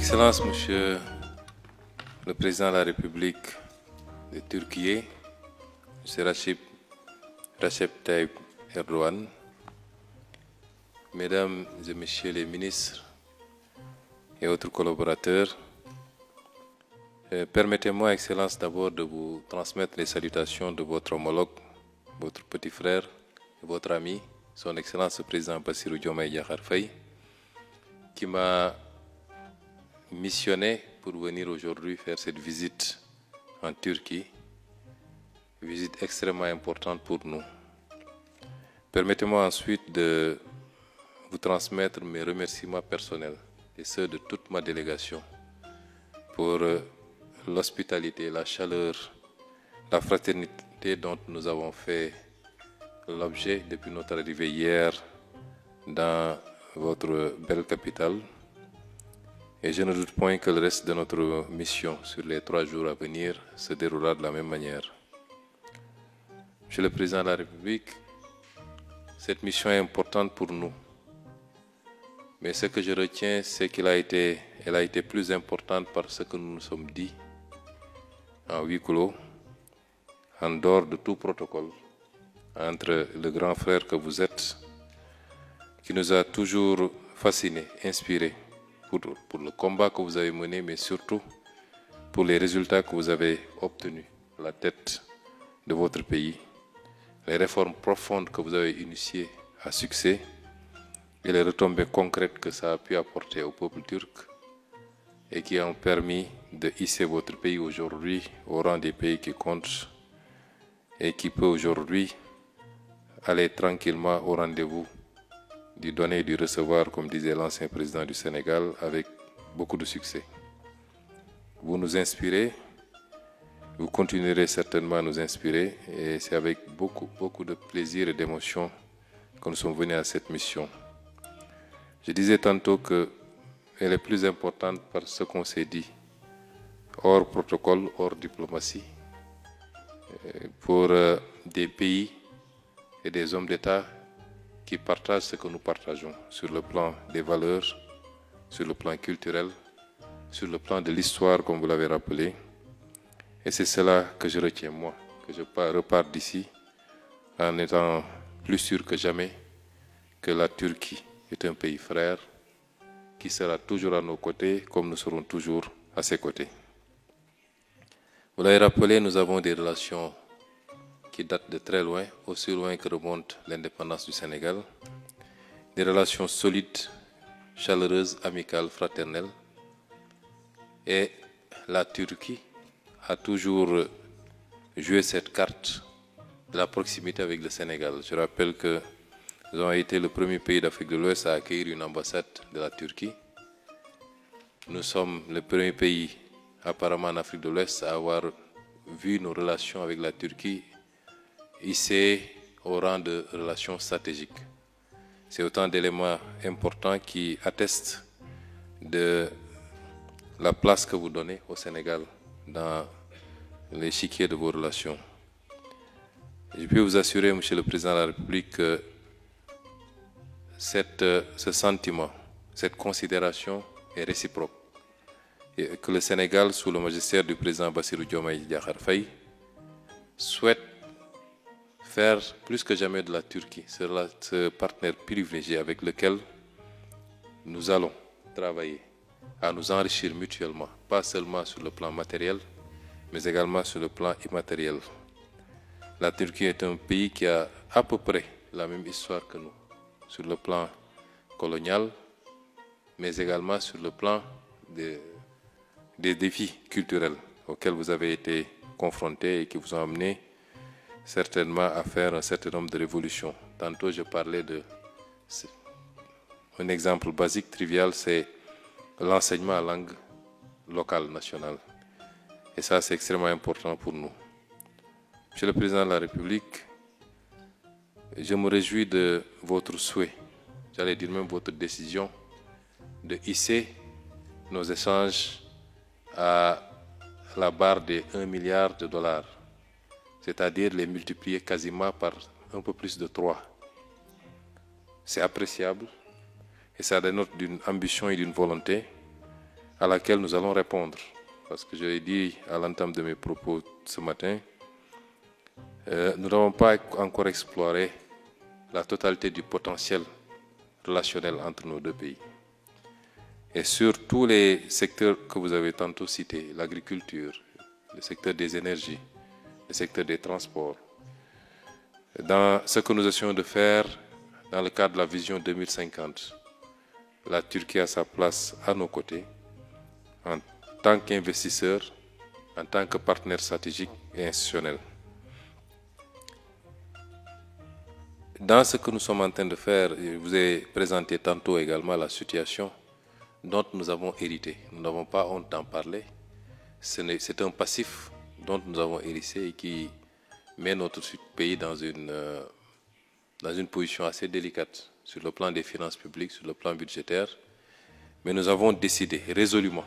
Excellence, Monsieur le Président de la République de Turquie, M. Recep Tayyip Erdogan, Mesdames et Messieurs les ministres et autres collaborateurs, permettez-moi, Excellence, d'abord de vous transmettre les salutations de votre homologue, votre petit frère et votre ami, Son Excellence le Président Bassirou Diomaye Diakhar Faye, qui m'a missionné pour venir aujourd'hui faire cette visite en Turquie, visite extrêmement importante pour nous. Permettez-moi ensuite de vous transmettre mes remerciements personnels et ceux de toute ma délégation pour l'hospitalité, la chaleur, la fraternité dont nous avons fait l'objet depuis notre arrivée hier dans votre belle capitale. Et je ne doute point que le reste de notre mission sur les 3 jours à venir se déroulera de la même manière. Monsieur le Président de la République, cette mission est importante pour nous. Mais ce que je retiens, c'est qu'elle a été plus importante par ce que nous nous sommes dit en huis clos, en dehors de tout protocole, entre le grand frère que vous êtes, qui nous a toujours fascinés, inspirés, pour le combat que vous avez mené, mais surtout pour les résultats que vous avez obtenus à la tête de votre pays, les réformes profondes que vous avez initiées à succès et les retombées concrètes que ça a pu apporter au peuple turc et qui ont permis de hisser votre pays aujourd'hui au rang des pays qui comptent et qui peut aujourd'hui aller tranquillement au rendez-vous du donner et du recevoir, comme disait l'ancien président du Sénégal, avec beaucoup de succès. Vous nous inspirez, vous continuerez certainement à nous inspirer, et c'est avec beaucoup de plaisir et d'émotion que nous sommes venus à cette mission. Je disais tantôt qu'elle est plus importante par ce qu'on s'est dit, hors protocole, hors diplomatie, pour des pays et des hommes d'État qui partagent ce que nous partageons sur le plan des valeurs, sur le plan culturel, sur le plan de l'histoire, comme vous l'avez rappelé. Et c'est cela que je retiens, moi, que je repars d'ici en étant plus sûr que jamais que la Turquie est un pays frère qui sera toujours à nos côtés, comme nous serons toujours à ses côtés. Vous l'avez rappelé, nous avons des relations qui datent de très loin, aussi loin que remonte l'indépendance du Sénégal. Des relations solides, chaleureuses, amicales, fraternelles. Et la Turquie a toujours joué cette carte de la proximité avec le Sénégal. Je rappelle que nous avons été le premier pays d'Afrique de l'Ouest à accueillir une ambassade de la Turquie. Nous sommes le premier pays apparemment en Afrique de l'Ouest à avoir vu nos relations avec la Turquie hissé au rang de relations stratégiques. C'est autant d'éléments importants qui attestent de la place que vous donnez au Sénégal dans l'échiquier de vos relations. Je peux vous assurer, Monsieur le Président de la République, que ce sentiment, cette considération est réciproque. Et que le Sénégal, sous le magistère du Président Bassirou Diomaye Diakhar Faye, souhaite faire plus que jamais de la Turquie ce partenaire privilégié avec lequel nous allons travailler à nous enrichir mutuellement, pas seulement sur le plan matériel, mais également sur le plan immatériel. La Turquie est un pays qui a à peu près la même histoire que nous, sur le plan colonial, mais également sur le plan des défis culturels auxquels vous avez été confrontés et qui vous ont amené certainement à faire un certain nombre de révolutions. Tantôt, je parlais un exemple basique, trivial, c'est l'enseignement à langue locale, nationale. Et ça, c'est extrêmement important pour nous. Monsieur le Président de la République, je me réjouis de votre souhait, j'allais dire même votre décision, de hisser nos échanges à la barre des 1 milliard de dollars. C'est-à-dire les multiplier quasiment par un peu plus de 3. C'est appréciable et ça dénote d'une ambition et d'une volonté à laquelle nous allons répondre. Parce que je l'ai dit à l'entame de mes propos ce matin, nous n'avons pas encore exploré la totalité du potentiel relationnel entre nos deux pays. Et sur tous les secteurs que vous avez tantôt cités, l'agriculture, le secteur des énergies, le secteur des transports, dans ce que nous essayons de faire dans le cadre de la vision 2050, la Turquie a sa place à nos côtés en tant qu'investisseur, en tant que partenaire stratégique et institutionnel. Dans ce que nous sommes en train de faire, je vous ai présenté tantôt également la situation dont nous avons hérité. Nous n'avons pas honte d'en parler. C'est un passif dont nous avons hérité et qui met notre pays dans une position assez délicate sur le plan des finances publiques, sur le plan budgétaire. Mais nous avons décidé résolument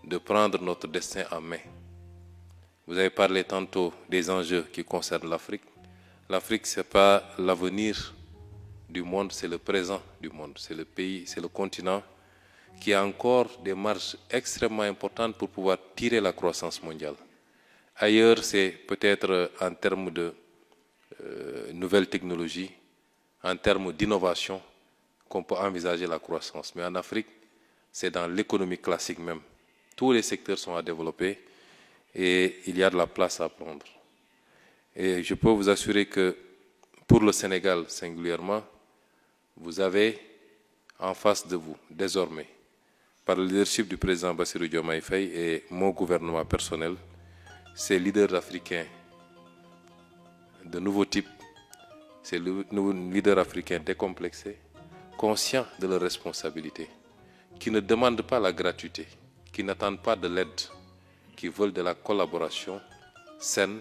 de prendre notre destin en main. Vous avez parlé tantôt des enjeux qui concernent l'Afrique. L'Afrique, ce n'est pas l'avenir du monde, c'est le présent du monde. C'est le pays, c'est le continent qui a encore des marges extrêmement importantes pour pouvoir tirer la croissance mondiale. Ailleurs, c'est peut-être en termes de nouvelles technologies, en termes d'innovation, qu'on peut envisager la croissance. Mais en Afrique, c'est dans l'économie classique même. Tous les secteurs sont à développer et il y a de la place à prendre. Et je peux vous assurer que pour le Sénégal singulièrement, vous avez en face de vous, désormais, par le leadership du président Bassirou Diomaye Faye et mon gouvernement personnel, ces leaders africains de nouveau type, ces leaders africains décomplexés, conscients de leurs responsabilités, qui ne demandent pas la gratuité, qui n'attendent pas de l'aide, qui veulent de la collaboration saine,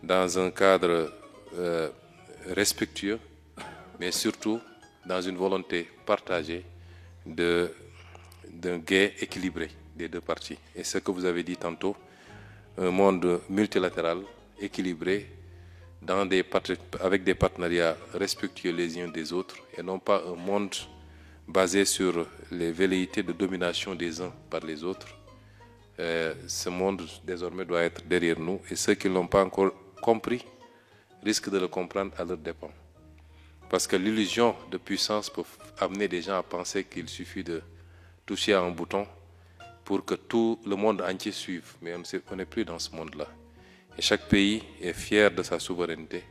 dans un cadre respectueux, mais surtout dans une volonté partagée d'un gain équilibré des deux parties. Et ce que vous avez dit tantôt, un monde multilatéral, équilibré, avec des partenariats respectueux les uns des autres, et non pas un monde basé sur les velléités de domination des uns par les autres. Ce monde désormais doit être derrière nous, et ceux qui ne l'ont pas encore compris risquent de le comprendre à leur dépens. Parce que l'illusion de puissance peut amener des gens à penser qu'il suffit de toucher à un bouton pour que tout le monde entier suive. Mais on n'est plus dans ce monde-là. Et chaque pays est fier de sa souveraineté,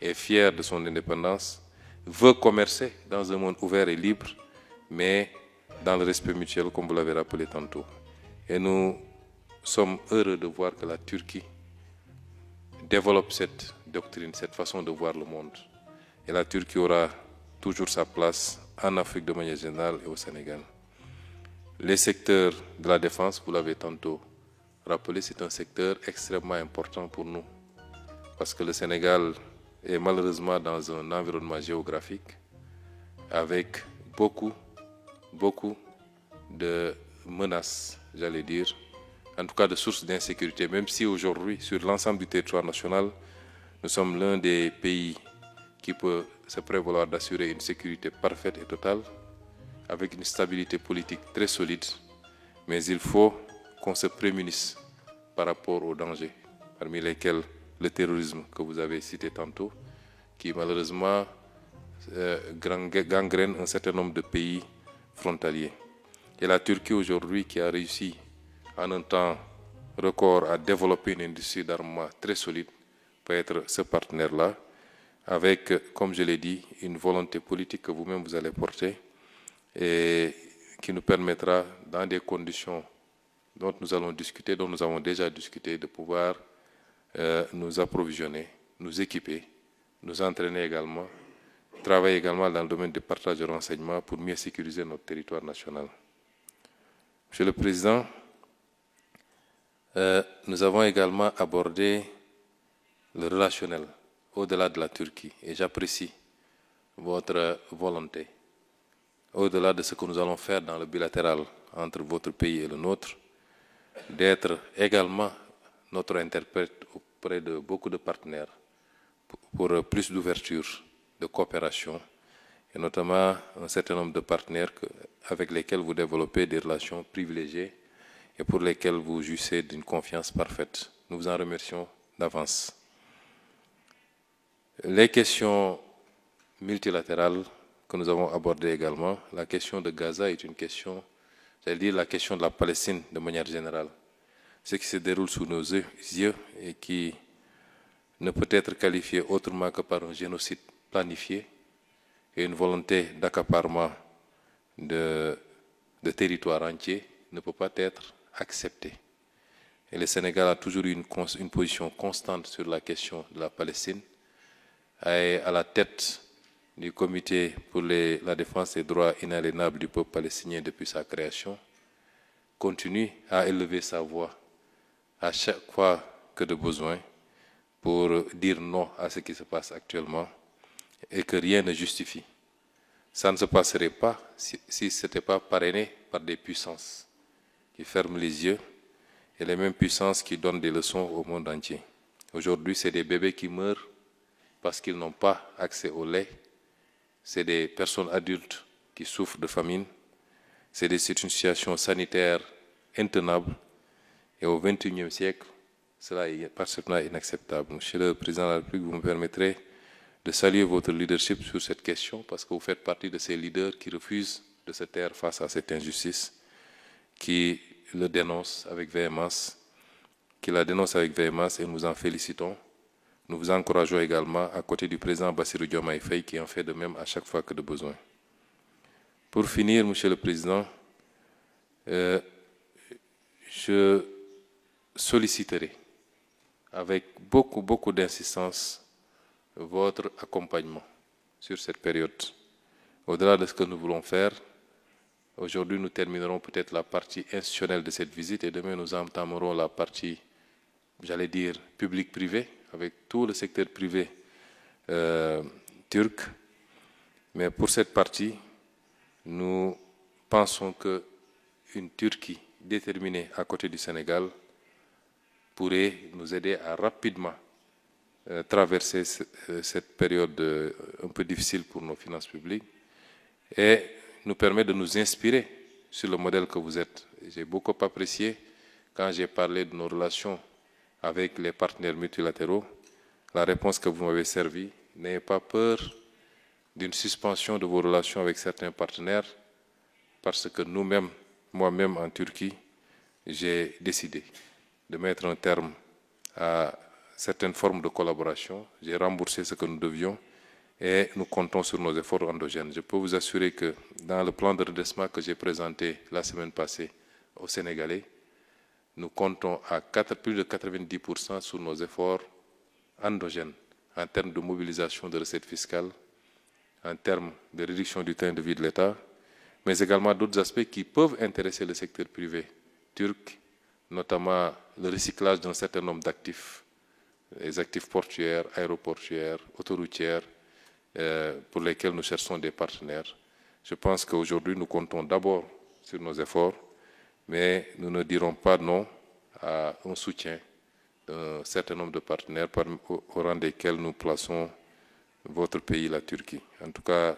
est fier de son indépendance, veut commercer dans un monde ouvert et libre, mais dans le respect mutuel, comme vous l'avez rappelé tantôt. Et nous sommes heureux de voir que la Turquie développe cette doctrine, cette façon de voir le monde. Et la Turquie aura toujours sa place en Afrique de manière générale et au Sénégal. Les secteurs de la défense, vous l'avez tantôt rappelé, c'est un secteur extrêmement important pour nous. Parce que le Sénégal est malheureusement dans un environnement géographique avec beaucoup de menaces, j'allais dire, en tout cas de sources d'insécurité, même si aujourd'hui, sur l'ensemble du territoire national, nous sommes l'un des pays qui peut se prévaloir d'assurer une sécurité parfaite et totale, avec une stabilité politique très solide, mais il faut qu'on se prémunisse par rapport aux dangers, parmi lesquels le terrorisme que vous avez cité tantôt, qui malheureusement gangrène un certain nombre de pays frontaliers. Et la Turquie aujourd'hui qui a réussi en un temps record à développer une industrie d'armement très solide, peut être ce partenaire-là, avec, comme je l'ai dit, une volonté politique que vous-même vous allez porter et qui nous permettra, dans des conditions dont nous allons discuter, dont nous avons déjà discuté, de pouvoir nous approvisionner, nous équiper, nous entraîner également, travailler également dans le domaine du partage de renseignements pour mieux sécuriser notre territoire national. Monsieur le Président, nous avons également abordé le relationnel au-delà de la Turquie et j'apprécie votre volonté, au-delà de ce que nous allons faire dans le bilatéral entre votre pays et le nôtre, d'être également notre interprète auprès de beaucoup de partenaires pour plus d'ouverture, de coopération et notamment un certain nombre de partenaires avec lesquels vous développez des relations privilégiées et pour lesquels vous jouissez d'une confiance parfaite. Nous vous en remercions d'avance. Les questions multilatérales que nous avons abordées également, la question de Gaza est une question, c'est-à-dire la question de la Palestine de manière générale. Ce qui se déroule sous nos yeux et qui ne peut être qualifié autrement que par un génocide planifié et une volonté d'accaparement de territoires entiers ne peut pas être accepté. Et le Sénégal a toujours eu une position constante sur la question de la Palestine, est à la tête du comité pour la défense des droits inaliénables du peuple palestinien depuis sa création, continue à élever sa voix à chaque fois que de besoin pour dire non à ce qui se passe actuellement et que rien ne justifie. Ça ne se passerait pas si ce n'était pas parrainé par des puissances qui ferment les yeux et les mêmes puissances qui donnent des leçons au monde entier. Aujourd'hui, c'est des bébés qui meurent parce qu'ils n'ont pas accès au lait. C'est des personnes adultes qui souffrent de famine. C'est une situation sanitaire intenable. Et au XXIe siècle, cela est parfaitement inacceptable. Monsieur le Président de la République, vous me permettrez de saluer votre leadership sur cette question parce que vous faites partie de ces leaders qui refusent de se taire face à cette injustice, qui le dénoncent avec véhémence, qui la dénoncent avec véhémence et nous en félicitons. Nous vous encourageons également à côté du président Bassirou Diomaye Faye qui en fait de même à chaque fois que de besoin. Pour finir, Monsieur le Président, je solliciterai avec beaucoup d'insistance votre accompagnement sur cette période. Au-delà de ce que nous voulons faire, aujourd'hui nous terminerons peut-être la partie institutionnelle de cette visite et demain nous entamerons la partie, j'allais dire, public-privé, avec tout le secteur privé turc. Mais pour cette partie, nous pensons qu'une Turquie déterminée à côté du Sénégal pourrait nous aider à rapidement traverser cette période un peu difficile pour nos finances publiques et nous permet de nous inspirer sur le modèle que vous êtes. J'ai beaucoup apprécié quand j'ai parlé de nos relations avec les partenaires multilatéraux, la réponse que vous m'avez servie. N'ayez pas peur d'une suspension de vos relations avec certains partenaires parce que nous-mêmes, moi-même en Turquie, j'ai décidé de mettre un terme à certaines formes de collaboration. J'ai remboursé ce que nous devions et nous comptons sur nos efforts endogènes. Je peux vous assurer que dans le plan de redressement que j'ai présenté la semaine passée aux Sénégalais, nous comptons à plus de 90% sur nos efforts endogènes en termes de mobilisation de recettes fiscales, en termes de réduction du train de vie de l'État, mais également d'autres aspects qui peuvent intéresser le secteur privé turc, notamment le recyclage d'un certain nombre d'actifs, les actifs portuaires, aéroportuaires, autoroutières, pour lesquels nous cherchons des partenaires. Je pense qu'aujourd'hui, nous comptons d'abord sur nos efforts, mais nous ne dirons pas non à un soutien d'un certain nombre de partenaires au rang desquels nous plaçons votre pays, la Turquie. En tout cas,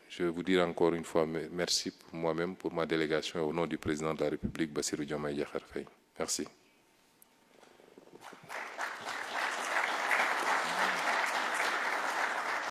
je vais vous dire encore une fois merci pour moi-même, pour ma délégation et au nom du président de la République, Bassirou Diomaye Diakhar Faye. Merci.